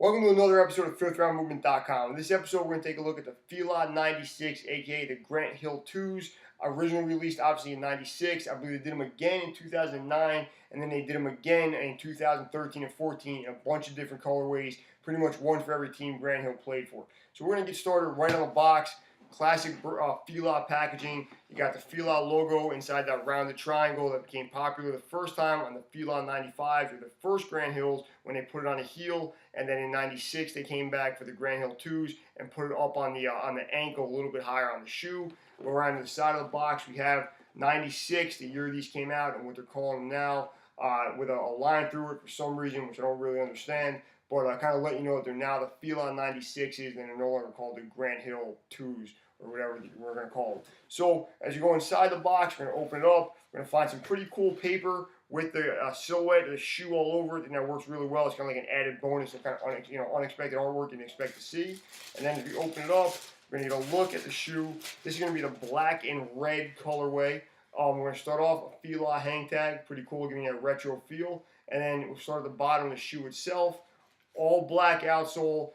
Welcome to another episode of FifthRoundMovement.com. In this episode, we're going to take a look at the Fila 96, aka the Grant Hill 2s. Originally released, obviously, in 96. I believe they did them again in 2009, and then they did them again in 2013 and 14 in a bunch of different colorways. Pretty much one for every team Grant Hill played for. So we're going to get started right on the box. Classic Fila packaging. You got the Fila logo inside that rounded triangle that became popular the first time on the Fila 95s, or the first Grant Hills when they put it on a heel, and then in 96 they came back for the Grant Hill 2s and put it up on the ankle a little bit higher on the shoe. Go around to the side of the box, we have 96, the year these came out, and what they're calling them now, with a line through it for some reason, which I don't really understand. But I kind of let you know that they're now the Fila 96s, and they're no longer called the Grant Hill 2s, or whatever we're going to call them. So as you go inside the box, we're going to open it up. We're going to find some pretty cool paper with the silhouette of the shoe all over it, and that works really well. It's kind of like an added bonus, some kind of unexpected artwork you didn't expect to see. And then as we open it up, we're going to get a look at the shoe. This is going to be the black and red colorway. We're going to start off a Fila hang tag, pretty cool, giving you a retro feel. And then we'll start at the bottom of the shoe itself. All black outsole,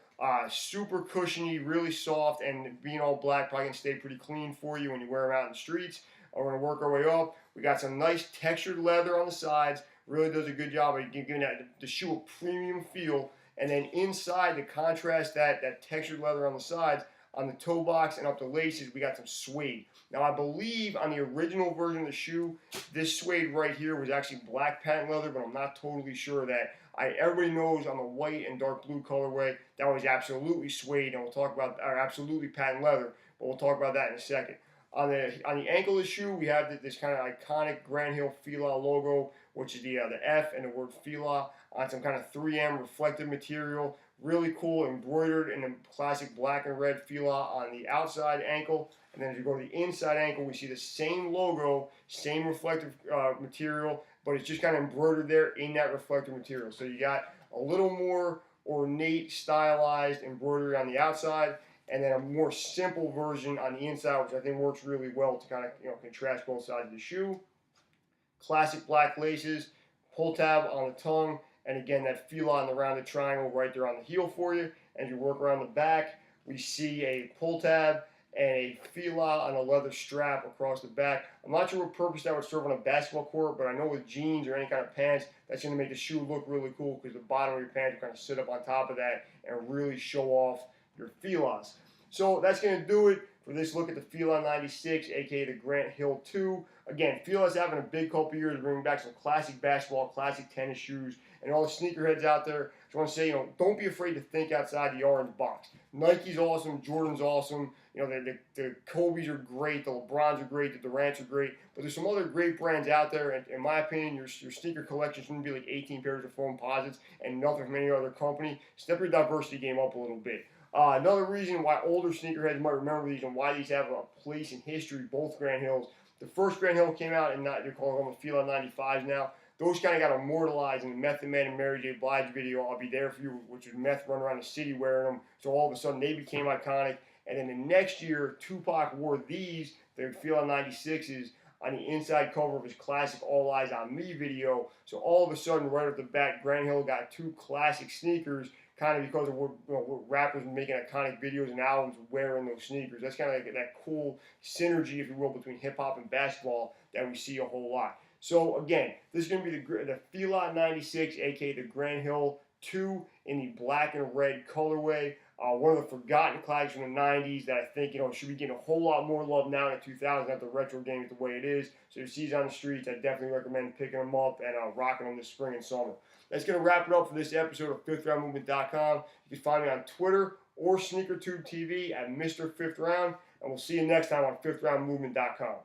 super cushiony, really soft, and being all black probably going to stay pretty clean for you when you wear them out in the streets. We're going to work our way up. We got some nice textured leather on the sides. Really does a good job of giving the shoe a premium feel. And then inside, to contrast that textured leather on the sides, on the toe box and up the laces, we got some suede. Now, I believe on the original version of the shoe, this suede right here was actually black patent leather, but I'm not totally sure of that. Everybody knows on the white and dark blue colorway, that was absolutely suede, and we'll talk about, or absolutely patent leather, but we'll talk about that in a second. On the ankle of the shoe, we have this kind of iconic Grant Hill Fila logo, which is the F and the word Fila on some kind of 3M reflective material. Really cool, embroidered in the classic black and red Fila on the outside ankle. And then as you go to the inside ankle, we see the same logo, same reflective material, but it's just kind of embroidered there in that reflective material. So you got a little more ornate, stylized embroidery on the outside, and then a more simple version on the inside, which I think works really well to kind of contrast both sides of the shoe. Classic black laces, pull tab on the tongue, and again that Fila on the rounded triangle right there on the heel for you. As you work around the back, we see a pull tab and a Fila on a leather strap across the back. I'm not sure what purpose that would serve on a basketball court, but I know with jeans or any kind of pants, that's going to make the shoe look really cool because the bottom of your pants will kind of sit up on top of that and really show off your Filas. So that's going to do it for this look at the Fila 96, aka the Grant Hill 2. Again, Fila's having a big couple years, bringing back some classic basketball, classic tennis shoes, and all the sneakerheads out there. I just want to say, don't be afraid to think outside the orange box. Nike's awesome, Jordan's awesome. The Kobe's are great, the LeBrons are great, the Durant's are great, but there's some other great brands out there, and in my opinion, your sneaker collection shouldn't be like 18 pairs of foam posits and nothing from any other company. Step your diversity game up a little bit. Another reason why older sneakerheads might remember these and why these have a place in history, both Grant Hills. The first Grant Hill came out, and they're calling them the Fila 95s now. Those kind of got immortalized in the Method Man and Mary J. Blige video, I'll Be There For You, which is Meth running around the city wearing them. So all of a sudden, they became iconic. And then the next year, Tupac wore these, the Fila 96s, on the inside cover of his classic All Eyes On Me video. So all of a sudden, right off the bat, Grant Hill got two classic sneakers, kind of because of what rappers making iconic videos and albums wearing those sneakers. That's kind of like that cool synergy, if you will, between hip-hop and basketball that we see a whole lot. So again, this is going to be the Fila 96, aka the Grant Hill 2 in the black and red colorway. One of the forgotten classics from the 90s that I think should be getting a whole lot more love now in the 2000s. That the retro game is the way it is. So if you see these on the streets, I definitely recommend picking them up and rocking them this spring and summer. That's going to wrap it up for this episode of FifthRoundMovement.com. You can find me on Twitter or SneakerTube TV at Mr. Fifth Round, and we'll see you next time on FifthRoundMovement.com.